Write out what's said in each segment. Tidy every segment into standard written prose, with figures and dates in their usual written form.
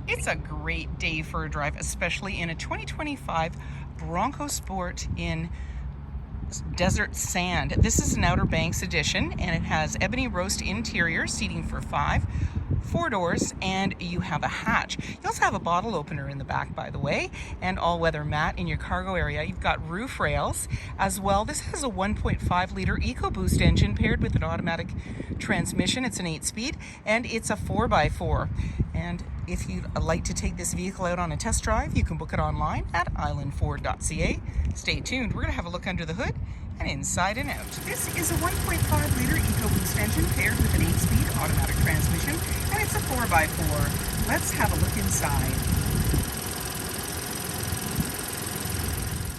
It's a great day for a drive, especially in a 2025 Bronco Sport in desert sand. This is an Outer Banks edition, and it has ebony roast interior, seating for 5, 4 doors, and you have a hatch. You also have a bottle opener in the back, by the way, and all-weather mat in your cargo area. You've got roof rails as well. This has a 1.5-liter EcoBoost engine paired with an automatic transmission. It's an 8-speed, and it's a 4x4. And if you'd like to take this vehicle out on a test drive, you can book it online at islandford.ca. Stay tuned. We're going to have a look under the hood and inside and out. This is a 1.5-liter EcoBoost engine paired with an 8-speed automatic transmission, and it's a 4x4. Let's have a look inside.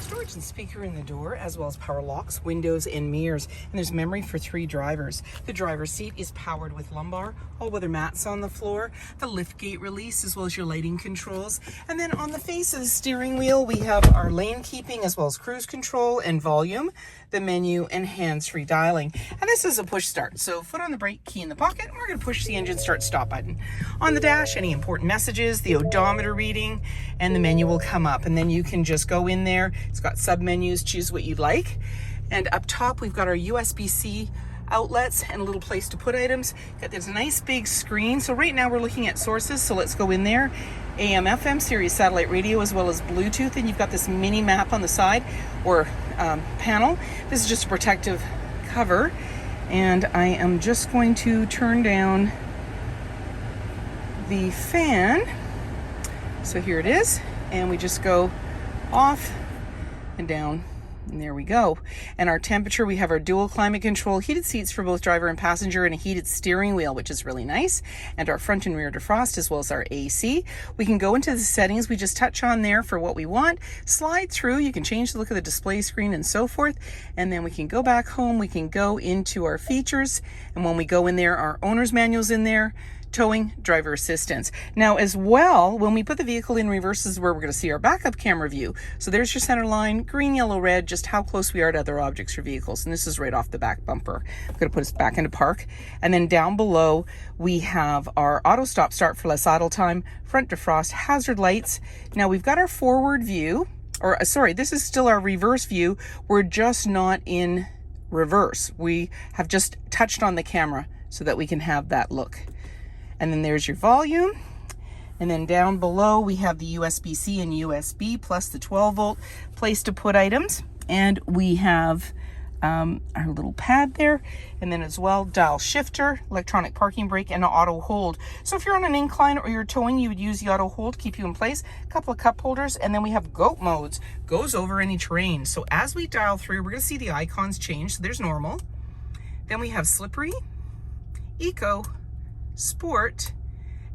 Storage and speaker in the door, as well as power locks, windows, and mirrors. And there's memory for 3 drivers. The driver's seat is powered with lumbar, all-weather mats on the floor, the lift gate release, as well as your lighting controls. And then on the face of the steering wheel, we have our lane keeping, as well as cruise control and volume, the menu, and hands-free dialing. And this is a push start. So foot on the brake, key in the pocket, and we're going to push the engine start stop button. On the dash, any important messages, the odometer reading, and the menu will come up. And then you can just go in there. It's got sub-menus, choose what you'd like. And up top, we've got our USB-C outlets and a little place to put items. Got this nice big screen. So right now we're looking at sources. So let's go in there. AM, FM, Sirius satellite radio, as well as Bluetooth. And you've got this mini map on the side, or panel. This is just a protective cover. And I am just going to turn down the fan. So here it is. And we just go off and down. And there we go. And our temperature, we have our dual climate control, heated seats for both driver and passenger, and a heated steering wheel, which is really nice. And our front and rear defrost, as well as our AC. We can go into the settings. We just touch on there for what we want. Slide through. You can change the look of the display screen and so forth. And then we can go back home. We can go into our features. And when we go in there, our owner's manual's in there. Towing, driver assistance. Now as well, when we put the vehicle in reverse, this is where we're going to see our backup camera view. So there's your center line, green, yellow, red, just how close we are to other objects or vehicles. And this is right off the back bumper. I'm going to put us back into park. And then down below, we have our auto stop start for less idle time, front defrost, hazard lights. Now we've got our forward view, or sorry, this is still our reverse view. We're just not in reverse. We have just touched on the camera so that we can have that look. And then there's your volume. And then down below, we have the USB-C and USB, plus the 12-volt place to put items. And we have our little pad there. And then as well, dial shifter, electronic parking brake, and auto hold. So if you're on an incline or you're towing, you would use the auto hold, keep you in place. A couple of cup holders. And then we have goat modes, goes over any terrain. So as we dial through, we're going to see the icons change. So there's normal. Then we have slippery, eco, sport,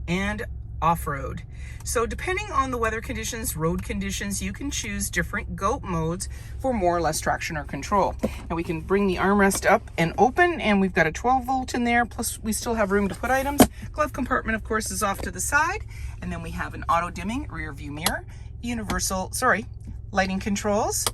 and off-road. So depending on the weather conditions, road conditions, you can choose different goat modes for more or less traction or control. Now we can bring the armrest up and open, and we've got a 12-volt in there, plus we still have room to put items. Glove compartment, of course, is off to the side. And then we have an auto-dimming rear view mirror, lighting controls,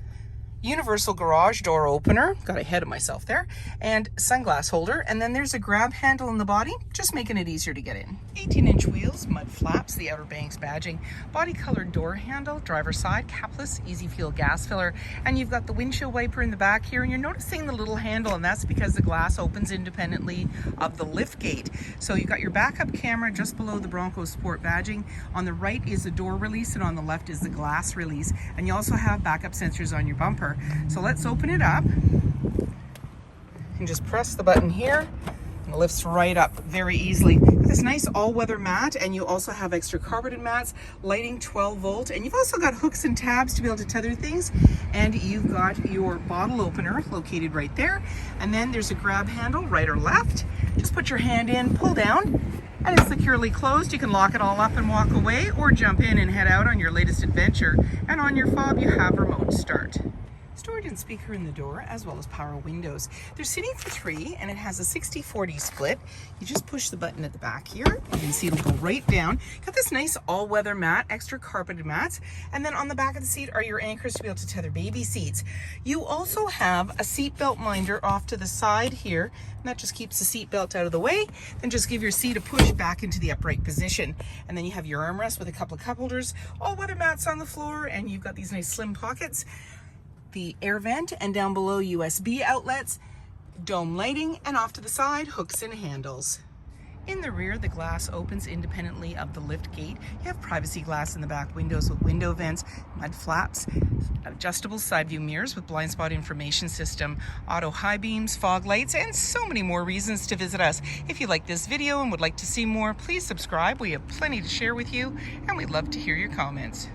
universal garage door opener, got ahead of myself there, and sunglass holder. And then there's a grab handle in the body, just making it easier to get in. 18-inch wheels, mud flaps, the Outer Banks badging, body colored door handle, driver side, capless, easy feel gas filler, and you've got the windshield wiper in the back here, and you're noticing the little handle, and that's because the glass opens independently of the lift gate. So you've got your backup camera just below the Bronco Sport badging. On the right is the door release, and on the left is the glass release, and you also have backup sensors on your bumper. So let's open it up and just press the button here, and it lifts right up very easily. This nice all-weather mat, and you also have extra carpeted mats, lighting 12-volt, and you've also got hooks and tabs to be able to tether things, and you've got your bottle opener located right there. And then there's a grab handle, right or left. Just put your hand in, pull down, and it's securely closed. You can lock it all up and walk away, or jump in and head out on your latest adventure. And on your fob, you have remote start. storage and speaker in the door, as well as power windows. They're seating for 3, and it has a 60-40 split. You just push the button at the back here. You can see it'll go right down. Got this nice all-weather mat, extra carpeted mats, and then on the back of the seat are your anchors to be able to tether baby seats. You also have a seat belt minder off to the side here, and that just keeps the seat belt out of the way. Then just give your seat a push back into the upright position. And then you have your armrest with a couple of cup holders, all-weather mats on the floor, and you've got these nice slim pockets. The air vent, and down below USB outlets, dome lighting, and off to the side, hooks and handles. In the rear, the glass opens independently of the lift gate. You have privacy glass in the back windows with window vents, mud flaps, adjustable side view mirrors with blind spot information system, auto high beams, fog lights, and so many more reasons to visit us. If you like this video and would like to see more, please subscribe. We have plenty to share with you, and we'd love to hear your comments.